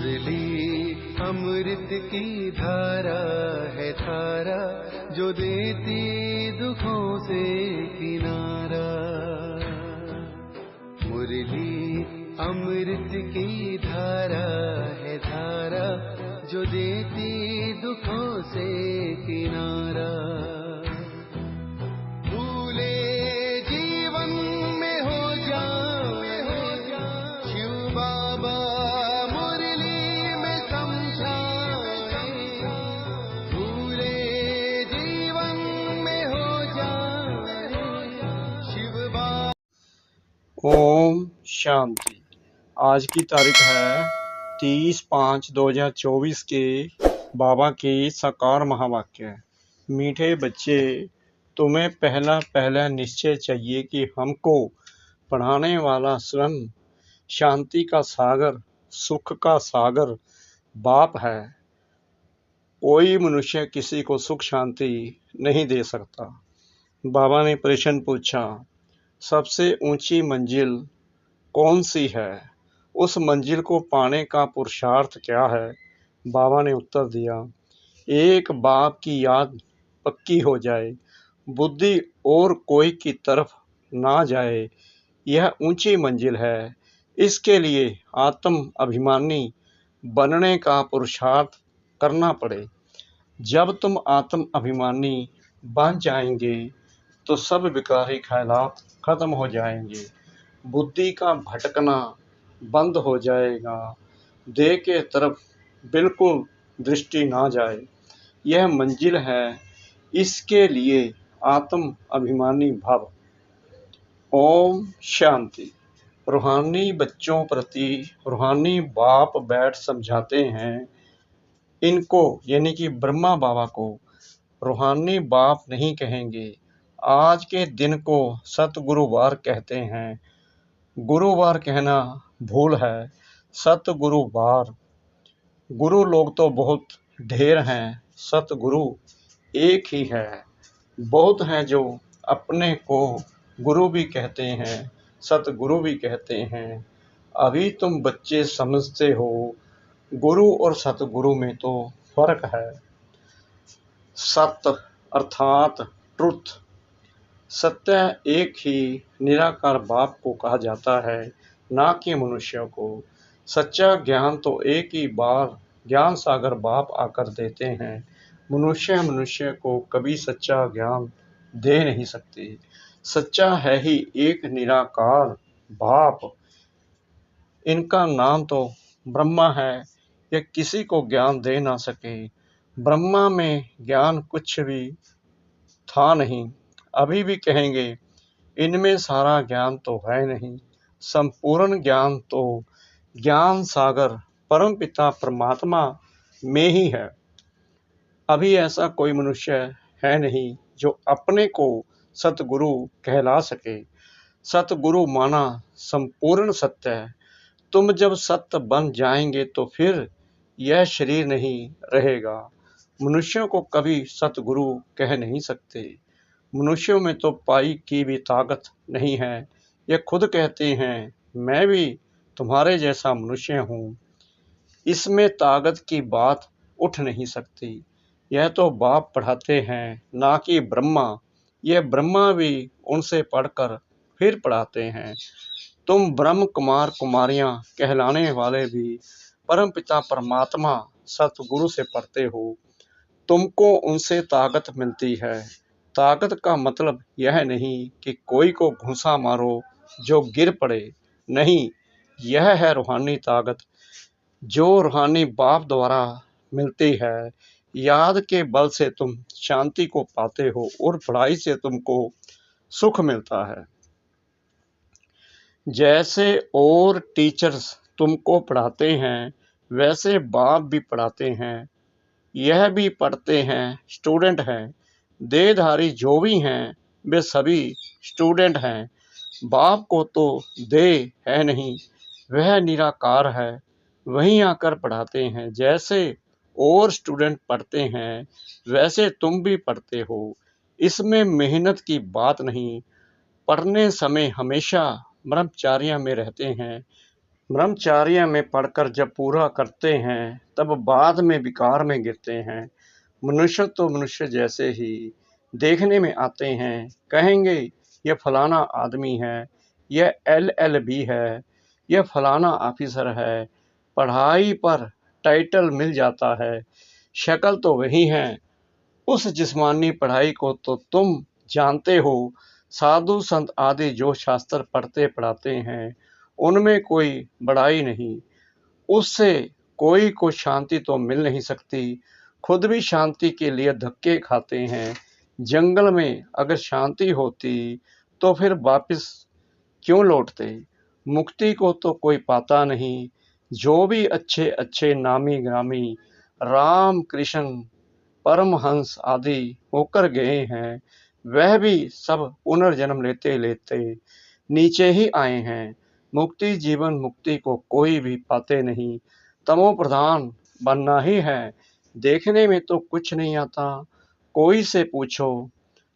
मुरली अमृत की धारा है धारा, जो देती दुखों से किनारा। मुरली अमृत की धारा है धारा, जो देती दुखों से किनारा। भूले जीवन में हो जाए शिव बाबा मुरली में समझाए। भूले जीवन में हो जाए शिव बाबा। ओम शांति। आज की तारीख है 30/5/2024 के बाबा के साकार महावाक्य। मीठे बच्चे, तुम्हें पहला निश्चय चाहिए कि हमको पढ़ाने वाला स्वयं शांति का सागर, सुख का सागर बाप है। कोई मनुष्य किसी को सुख शांति नहीं दे सकता। बाबा ने प्रश्न पूछा, सबसे ऊंची मंजिल कौन सी है? उस मंजिल को पाने का पुरुषार्थ क्या है? बाबा ने उत्तर दिया, एक बाप की याद पक्की हो जाए, बुद्धि और कोई की तरफ ना जाए, यह ऊंची मंजिल है। इसके लिए आत्म अभिमानी बनने का पुरुषार्थ करना पड़े। जब तुम आत्म अभिमानी बन जाएंगे तो सब विकारी ख्यालात खत्म हो जाएंगे, बुद्धि का भटकना बंद हो जाएगा, देह के तरफ बिल्कुल दृष्टि ना जाए। यह मंजिल है, इसके लिए आत्म अभिमानी भव। ओम शांति। रूहानी बच्चों प्रति रूहानी बाप बैठ समझाते हैं। इनको यानी कि ब्रह्मा बाबा को रूहानी बाप नहीं कहेंगे। आज के दिन को सतगुरुवार कहते हैं। गुरुवार कहना भूल है, सतगुरुवार। गुरु लोग तो बहुत ढेर हैं, सतगुरु एक ही है। बहुत हैं जो अपने को गुरु भी कहते हैं, सतगुरु भी कहते हैं। अभी तुम बच्चे समझते हो, गुरु और सतगुरु में तो फर्क है। सत्य अर्थात ट्रुथ, सत्य एक ही निराकार बाप को कहा जाता है, ना कि मनुष्यों को। सच्चा ज्ञान तो एक ही बार ज्ञान सागर बाप आकर देते हैं। मनुष्य को कभी सच्चा ज्ञान दे नहीं सकते। सच्चा है ही एक निराकार बाप। इनका नाम तो ब्रह्मा है, यह किसी को ज्ञान दे ना सके। ब्रह्मा में ज्ञान कुछ भी था नहीं, अभी भी कहेंगे इनमें सारा ज्ञान तो है नहीं। संपूर्ण ज्ञान तो ज्ञान सागर परम पिता परमात्मा में ही है। अभी ऐसा कोई मनुष्य है नहीं जो अपने को सतगुरु कहला सके। सतगुरु माना संपूर्ण सत्य है। तुम जब सत्य बन जाएंगे तो फिर यह शरीर नहीं रहेगा। मनुष्यों को कभी सतगुरु कह नहीं सकते। मनुष्यों में तो पाई की भी ताकत नहीं है। यह खुद कहते हैं, मैं भी तुम्हारे जैसा मनुष्य हूँ। इसमें ताकत की बात उठ नहीं सकती। यह तो बाप पढ़ाते हैं, ना कि ब्रह्मा। यह ब्रह्मा भी उनसे पढ़कर फिर पढ़ाते हैं। तुम ब्रह्म कुमार कुमारियां कहलाने वाले भी परमपिता परमात्मा सतगुरु से पढ़ते हो। तुमको उनसे ताकत मिलती है। ताकत का मतलब यह नहीं कि कोई को घूंसा मारो जो गिर पड़े, नहीं। यह है रूहानी ताकत जो रूहानी बाप द्वारा मिलती है। याद के बल से तुम शांति को पाते हो और पढ़ाई से तुमको सुख मिलता है। जैसे और टीचर्स तुमको पढ़ाते हैं, वैसे बाप भी पढ़ाते हैं। यह भी पढ़ते हैं, स्टूडेंट हैं। देहधारी जो भी हैं, वे सभी स्टूडेंट हैं। बाप को तो देह है नहीं, वह निराकार है, वहीं आकर पढ़ाते हैं। जैसे और स्टूडेंट पढ़ते हैं, वैसे तुम भी पढ़ते हो। इसमें मेहनत की बात नहीं। पढ़ने समय हमेशा ब्रह्मचार्य में रहते हैं, ब्रह्मचार्य में पढ़कर जब पूरा करते हैं तब बाद में विकार में गिरते हैं। मनुष्य तो मनुष्य जैसे ही देखने में आते हैं, कहेंगे यह फलाना आदमी है, यह LLB है, यह फलाना ऑफिसर है, पढ़ाई पर टाइटल मिल जाता है, शक्ल तो वही है। उस जिस्मानी पढ़ाई को तो तुम जानते हो। साधु संत आदि जो शास्त्र पढ़ते पढ़ाते हैं उनमें कोई बड़ाई नहीं, उससे कोई को शांति तो मिल नहीं सकती, खुद भी शांति के लिए धक्के खाते हैं। जंगल में अगर शांति होती तो फिर वापस क्यों लौटते? मुक्ति को तो कोई पाता नहीं। जो भी अच्छे अच्छे नामी ग्रामी राम कृष्ण परमहंस आदि होकर गए हैं, वह भी सब पुनर्जन्म लेते लेते नीचे ही आए हैं। मुक्ति जीवन मुक्ति को कोई भी पाते नहीं, तमो प्रधान बनना ही है। देखने में तो कुछ नहीं आता। कोई से पूछो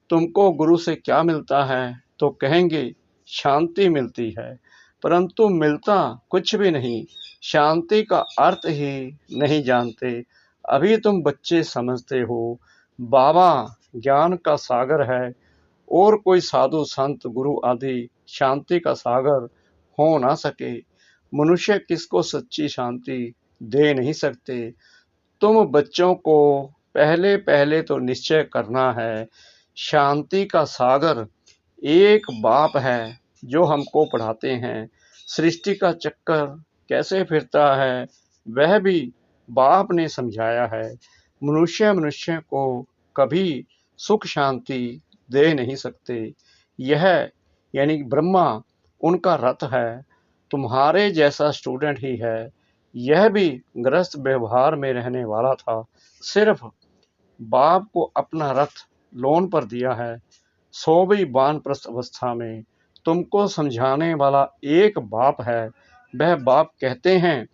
तुमको गुरु से क्या मिलता है तो कहेंगे शांति मिलती है, परंतु मिलता कुछ भी नहीं। शांति का अर्थ ही नहीं जानते। अभी तुम बच्चे समझते हो बाबा ज्ञान का सागर है और कोई साधु संत गुरु आदि शांति का सागर हो ना सके। मनुष्य किसको सच्ची शांति दे नहीं सकते। तुम बच्चों को पहले पहले तो निश्चय करना है, शांति का सागर एक बाप है जो हमको पढ़ाते हैं। सृष्टि का चक्कर कैसे फिरता है वह भी बाप ने समझाया है। मनुष्य मनुष्य को कभी सुख शांति दे नहीं सकते। यह यानी ब्रह्मा उनका रथ है, तुम्हारे जैसा स्टूडेंट ही है। यह भी गृहस्थ व्यवहार में रहने वाला था, सिर्फ बाप को अपना रथ लोन पर दिया है। सो भी वानप्रस्थ अवस्था में तुमको समझाने वाला एक बाप है। वह बाप कहते हैं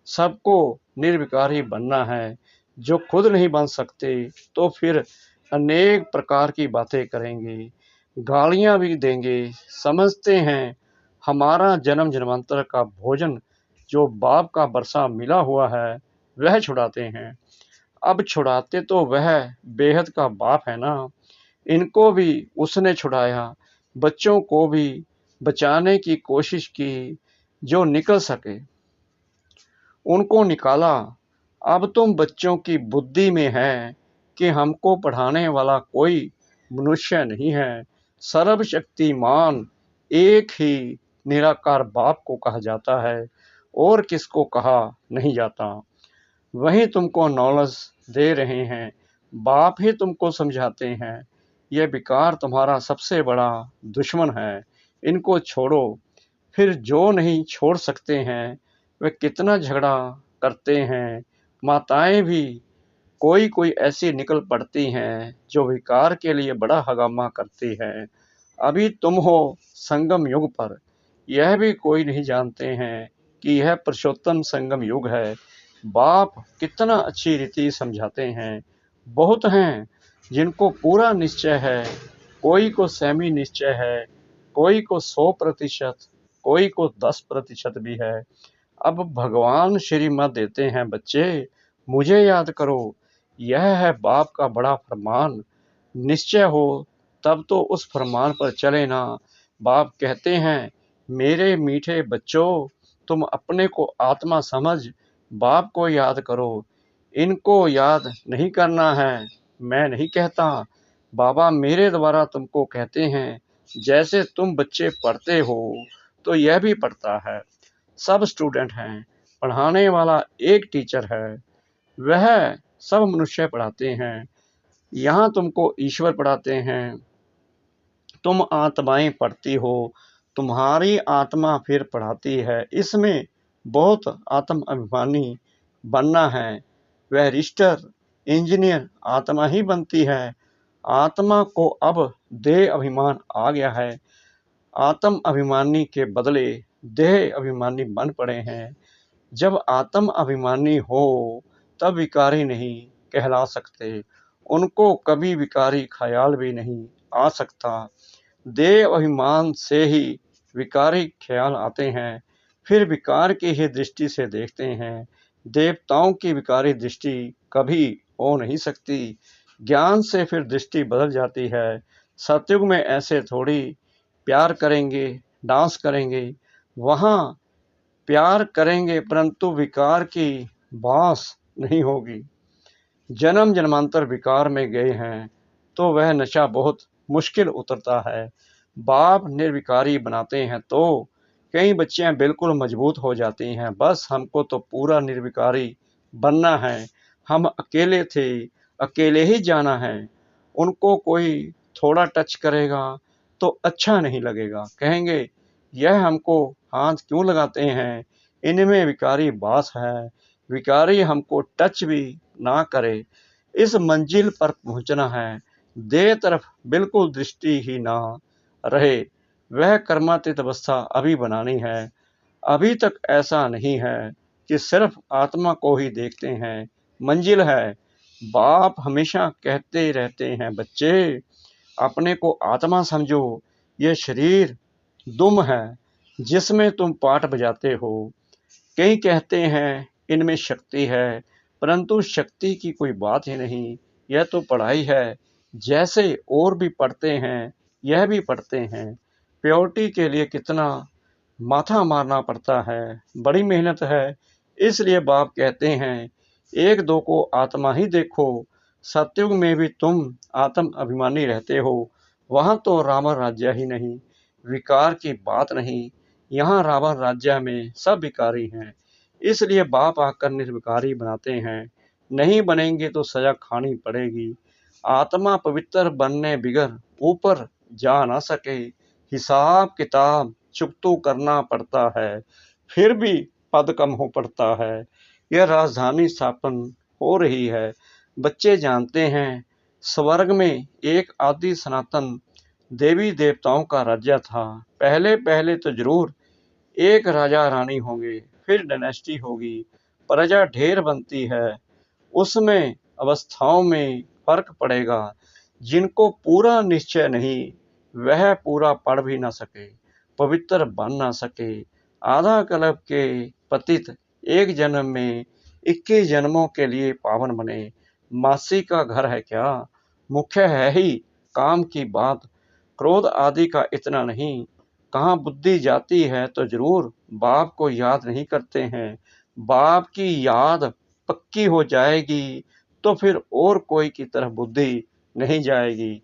सबको निर्विकारी बनना है। जो खुद नहीं बन सकते तो फिर अनेक प्रकार की बातें करेंगे, गालियां भी देंगे। समझते हैं हमारा जन्म जन्मांतर का भोजन जो बाप का बरसा मिला हुआ है वह छुड़ाते हैं। अब छुड़ाते तो वह बेहद का बाप है ना, इनको भी उसने छुड़ाया। बच्चों को भी बचाने की कोशिश की, जो निकल सके उनको निकाला। अब तुम बच्चों की बुद्धि में है कि हमको पढ़ाने वाला कोई मनुष्य नहीं है। सर्वशक्तिमान एक ही निराकार बाप को कहा जाता है और किसको कहा नहीं जाता। वही तुमको नॉलेज दे रहे हैं, बाप ही तुमको समझाते हैं। यह विकार तुम्हारा सबसे बड़ा दुश्मन है, इनको छोड़ो। फिर जो नहीं छोड़ सकते हैं वे कितना झगड़ा करते हैं। माताएं भी कोई कोई ऐसी निकल पड़ती हैं जो विकार के लिए बड़ा हंगामा करती हैं। अभी तुम हो संगम युग पर, यह भी कोई नहीं जानते हैं कि यह पुरुषोत्तम संगम युग है। बाप कितना अच्छी रीति समझाते हैं। बहुत हैं जिनको पूरा निश्चय है, कोई को सेमी निश्चय है, कोई को 100%, कोई को 10% भी है। अब भगवान श्रीमत देते हैं बच्चे मुझे याद करो, यह है बाप का बड़ा फरमान। निश्चय हो तब तो उस फरमान पर चले ना। बाप कहते हैं मेरे मीठे बच्चों, तुम अपने को आत्मा समझ बाप को याद करो। इनको याद नहीं करना है, मैं नहीं कहता, बाबा मेरे द्वारा तुमको कहते हैं। जैसे तुम बच्चे पढ़ते हो तो यह भी पढ़ता है। सब स्टूडेंट हैं, पढ़ाने वाला एक टीचर है, वह सब मनुष्य पढ़ाते हैं। यहाँ तुमको ईश्वर पढ़ाते हैं। तुम आत्माएं पढ़ती हो, तुम्हारी आत्मा फिर पढ़ाती है। इसमें बहुत आत्म अभिमानी बनना है। वह रिश्टर इंजीनियर आत्मा ही बनती है। आत्मा को अब देह अभिमान आ गया है। आत्म अभिमानी के बदले देह अभिमानी बन पड़े हैं। जब आत्म अभिमानी हो तब विकारी नहीं कहला सकते, उनको कभी विकारी ख्याल भी नहीं आ सकता। देह अभिमान से ही विकारी ख्याल आते हैं, फिर विकार की ही दृष्टि से देखते हैं। देवताओं की विकारी दृष्टि कभी हो नहीं सकती। ज्ञान से फिर दृष्टि बदल जाती है। सतयुग में ऐसे थोड़ी प्यार करेंगे, डांस करेंगे। वहाँ प्यार करेंगे परंतु विकार की बांस नहीं होगी। जन्म जन्मांतर विकार में गए हैं तो वह नशा बहुत मुश्किल उतरता है। बाप निर्विकारी बनाते हैं तो कई बच्चियां बिल्कुल मजबूत हो जाती हैं। बस हमको तो पूरा निर्विकारी बनना है। हम अकेले थे, अकेले ही जाना है। उनको कोई थोड़ा टच करेगा तो अच्छा नहीं लगेगा, कहेंगे यह हमको हाथ क्यों लगाते हैं, इनमें विकारी बास है। विकारी हमको टच भी ना करे। इस मंजिल पर पहुंचना है, देह तरफ बिल्कुल दृष्टि ही ना रहे। वह कर्मातीत अवस्था अभी बनानी है। अभी तक ऐसा नहीं है कि सिर्फ आत्मा को ही देखते हैं। मंजिल है। बाप हमेशा कहते रहते हैं, बच्चे अपने को आत्मा समझो। यह शरीर दुम है जिसमें तुम पाठ बजाते हो। कई कहते हैं इनमें शक्ति है, परंतु शक्ति की कोई बात ही नहीं। यह तो पढ़ाई है। जैसे और भी पढ़ते हैं यह भी पढ़ते हैं। प्योरिटी के लिए कितना माथा मारना पड़ता है, बड़ी मेहनत है। इसलिए बाप कहते हैं एक दो को आत्मा ही देखो। सतयुग में भी तुम आत्म अभिमानी रहते हो। वहां तो रावण राज्य ही नहीं, विकार की बात नहीं। यहाँ रावण राज्य में सब विकारी हैं। इसलिए बाप आकर निर्विकारी बनाते हैं। नहीं बनेंगे तो सजा खानी पड़ेगी। आत्मा पवित्र बनने बिगर ऊपर जा ना सके। हिसाब किताब चुकतू करना पड़ता है, फिर भी पद कम हो पड़ता है। यह राजधानी स्थापन हो रही है। बच्चे जानते हैं स्वर्ग में एक आदि सनातन देवी देवताओं का राज्य था। पहले पहले तो जरूर एक राजा रानी होंगे, फिर डायनेस्टी होगी, प्रजा ढेर बनती है। उसमें अवस्थाओं में फर्क पड़ेगा। जिनको पूरा निश्चय नहीं वह पूरा पढ़ भी ना सके, पवित्र बन ना सके। आधा कल्प के पतित एक जन्म में 21 जन्मों के लिए पावन बने। मासी का घर है क्या, मुख्य है ही काम की बात। क्रोध आदि का इतना नहीं। कहाँ बुद्धि जाती है तो जरूर बाप को याद नहीं करते हैं। बाप की याद पक्की हो जाएगी तो फिर और कोई की तरफ बुद्धि नहीं जाएगी।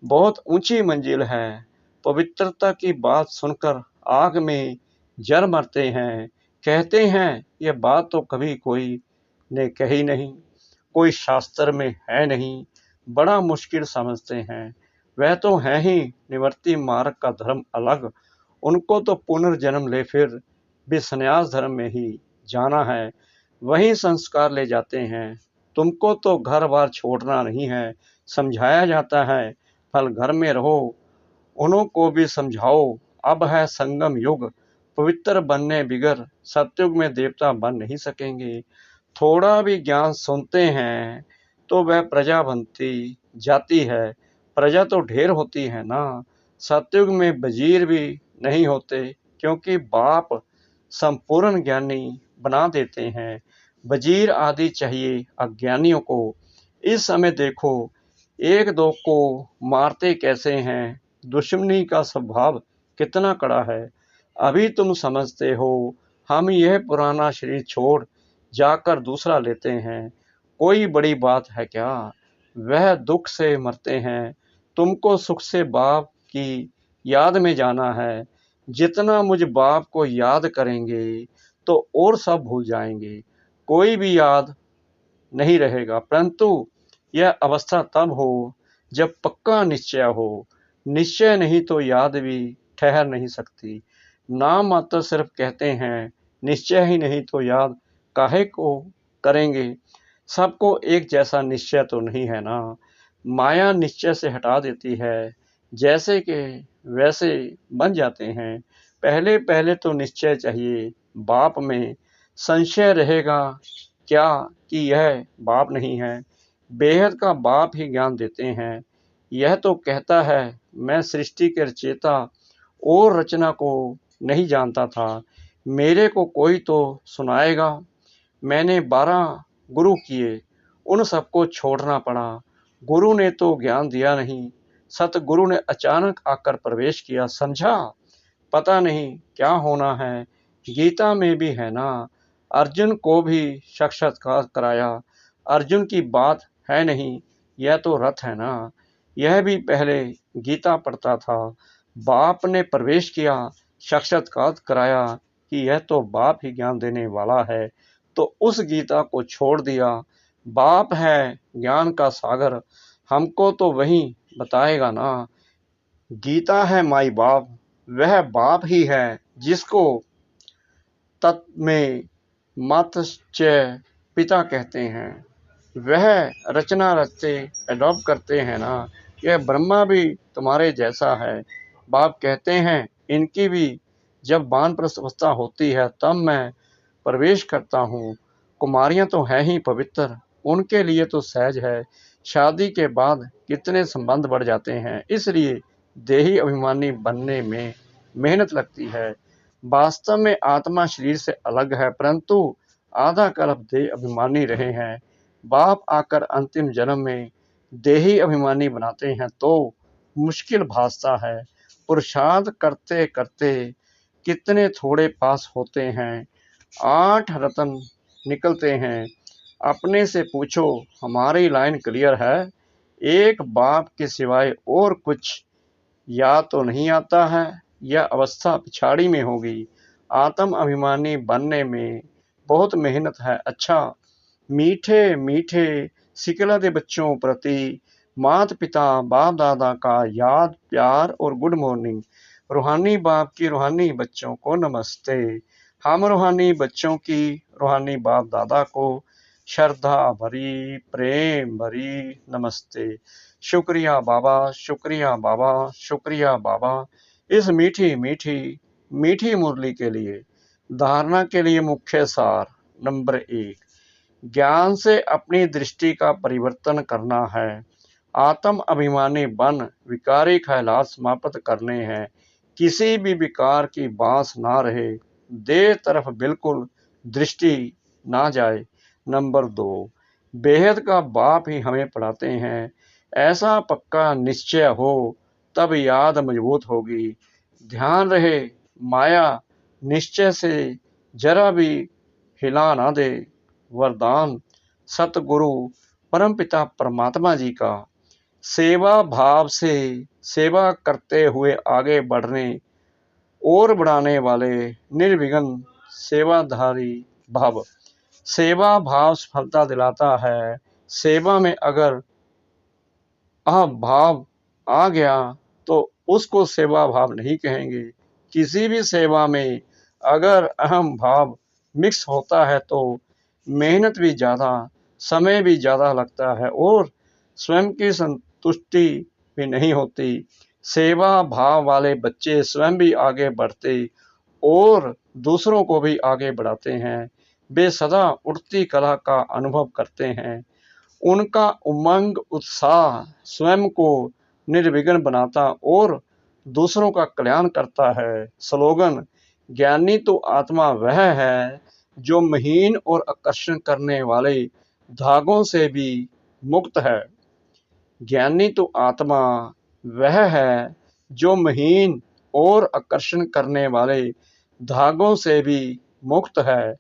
बहुत ऊंची मंजिल है। पवित्रता की बात सुनकर आग में जल मरते हैं। कहते हैं यह बात तो कभी कोई ने कही नहीं, कोई शास्त्र में है नहीं। बड़ा मुश्किल समझते हैं। वह तो है ही निवर्ती मार्ग का धर्म अलग। उनको तो पुनर्जन्म ले फिर भी संन्यास धर्म में ही जाना है। वही संस्कार ले जाते हैं। तुमको तो घर बार छोड़ना नहीं है, समझाया जाता है। फल घर में रहो, उन्हों को भी समझाओ। अब है संगम युग, पवित्र बनने बिगर सतयुग में देवता बन नहीं सकेंगे। थोड़ा भी ज्ञान सुनते हैं तो वह प्रजा बनती जाती है। प्रजा तो ढेर होती है ना। सतयुग में वजीर भी नहीं होते क्योंकि बाप संपूर्ण ज्ञानी बना देते हैं। वजीर आदि चाहिए अज्ञानियों को। इस समय देखो एक दो को मारते कैसे हैं। दुश्मनी का स्वभाव कितना कड़ा है। अभी तुम समझते हो हम यह पुराना शरीर छोड़ जाकर दूसरा लेते हैं। कोई बड़ी बात है क्या, वह दुख से मरते हैं। तुमको सुख से बाप की याद में जाना है। जितना मुझ बाप को याद करेंगे तो और सब भूल जाएंगे, कोई भी याद नहीं रहेगा। परंतु यह अवस्था तब हो जब पक्का निश्चय हो। निश्चय नहीं तो याद भी ठहर नहीं सकती। नाम मात्र सिर्फ कहते हैं, निश्चय ही नहीं तो याद काहे को करेंगे। सबको एक जैसा निश्चय तो नहीं है ना। माया निश्चय से हटा देती है। जैसे कि वैसे बन जाते हैं। पहले पहले तो निश्चय चाहिए। बाप में संशय रहेगा क्या कि यह बाप नहीं है। बेहद का बाप ही ज्ञान देते हैं। यह तो कहता है मैं सृष्टि के रचयिता और रचना को नहीं जानता था। मेरे को कोई तो सुनाएगा। मैंने 12 गुरु किए, उन सबको छोड़ना पड़ा। गुरु ने तो ज्ञान दिया नहीं, सतगुरु ने अचानक आकर प्रवेश किया। समझा? पता नहीं क्या होना है। गीता में भी है ना, अर्जुन को भी साक्षात्कार कराया। अर्जुन की बात है नहीं, यह तो रथ है ना। यह भी पहले गीता पढ़ता था। बाप ने प्रवेश किया, साक्षात्कार कराया कि यह तो बाप ही ज्ञान देने वाला है, तो उस गीता को छोड़ दिया। बाप है ज्ञान का सागर, हमको तो वही बताएगा ना। गीता है माई बाप, वह बाप ही है जिसको तत्व में मातृ पिता कहते हैं। वह रचना रचते एडॉप्ट करते हैं ना। यह ब्रह्मा भी तुम्हारे जैसा है। बाप कहते हैं इनकी भी जब वानप्रस्थ अवस्था होती है तब मैं प्रवेश करता हूँ। कुमारियाँ तो हैं ही पवित्र, उनके लिए तो सहज है। शादी के बाद कितने संबंध बढ़ जाते हैं, इसलिए देही अभिमानी बनने में मेहनत लगती है। वास्तव में आत्मा शरीर से अलग है, परंतु आधा कल्प देह अभिमानी रहे हैं। बाप आकर अंतिम जन्म में देही अभिमानी बनाते हैं तो मुश्किल भासता है। पुरुषार्थ करते करते कितने थोड़े पास होते हैं। 8 रत्न निकलते हैं। अपने से पूछो, हमारी लाइन क्लियर है? एक बाप के सिवाय और कुछ या तो नहीं आता है, यह अवस्था पिछाड़ी में होगी। आत्म अभिमानी बनने में बहुत मेहनत है। अच्छा, मीठे मीठे सिकलते बच्चों प्रति माता पिता बाप दादा का याद प्यार और गुड मॉर्निंग। रूहानी बाप की रूहानी बच्चों को नमस्ते। हम रूहानी बच्चों की रूहानी बाप दादा को श्रद्धा भरी प्रेम भरी नमस्ते। शुक्रिया बाबा, शुक्रिया बाबा, शुक्रिया बाबा, इस मीठी मीठी मीठी मुरली के लिए। धारणा के लिए मुख्य सार नंबर 1, ज्ञान से अपनी दृष्टि का परिवर्तन करना है। आत्म अभिमानी बन विकारी ख्यालात समाप्त करने हैं। किसी भी विकार की बांस ना रहे, देह तरफ बिल्कुल दृष्टि ना जाए। नंबर 2, बेहद का बाप ही हमें पढ़ाते हैं। ऐसा पक्का निश्चय हो तब याद मजबूत होगी। ध्यान रहे माया निश्चय से जरा भी हिला ना दे। वरदान सतगुरु परमपिता परमात्मा जी का। सेवा भाव से सेवा करते हुए आगे बढ़ने और बढ़ाने वाले निर्विघ्न सेवाधारी भाव। सेवा भाव सफलता दिलाता है। सेवा में अगर भाव आ गया तो उसको सेवा भाव नहीं कहेंगे। किसी भी सेवा में अगर अहम भाव मिक्स होता है तो मेहनत भी ज़्यादा, समय भी ज़्यादा लगता है और स्वयं की संतुष्टि भी नहीं होती। सेवा भाव वाले बच्चे स्वयं भी आगे बढ़ते और दूसरों को भी आगे बढ़ाते हैं। वे सदा उठती कला का अनुभव करते हैं। उनका उमंग उत्साह स्वयं को निर्विघ्न बनाता और दूसरों का कल्याण करता है। स्लोगन, ज्ञानी तो आत्मा वह है जो महीन और आकर्षण करने वाले धागों से भी मुक्त है। ज्ञानी तो आत्मा वह है जो महीन और आकर्षण करने वाले धागों से भी मुक्त है।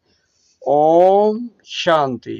ओम शांति।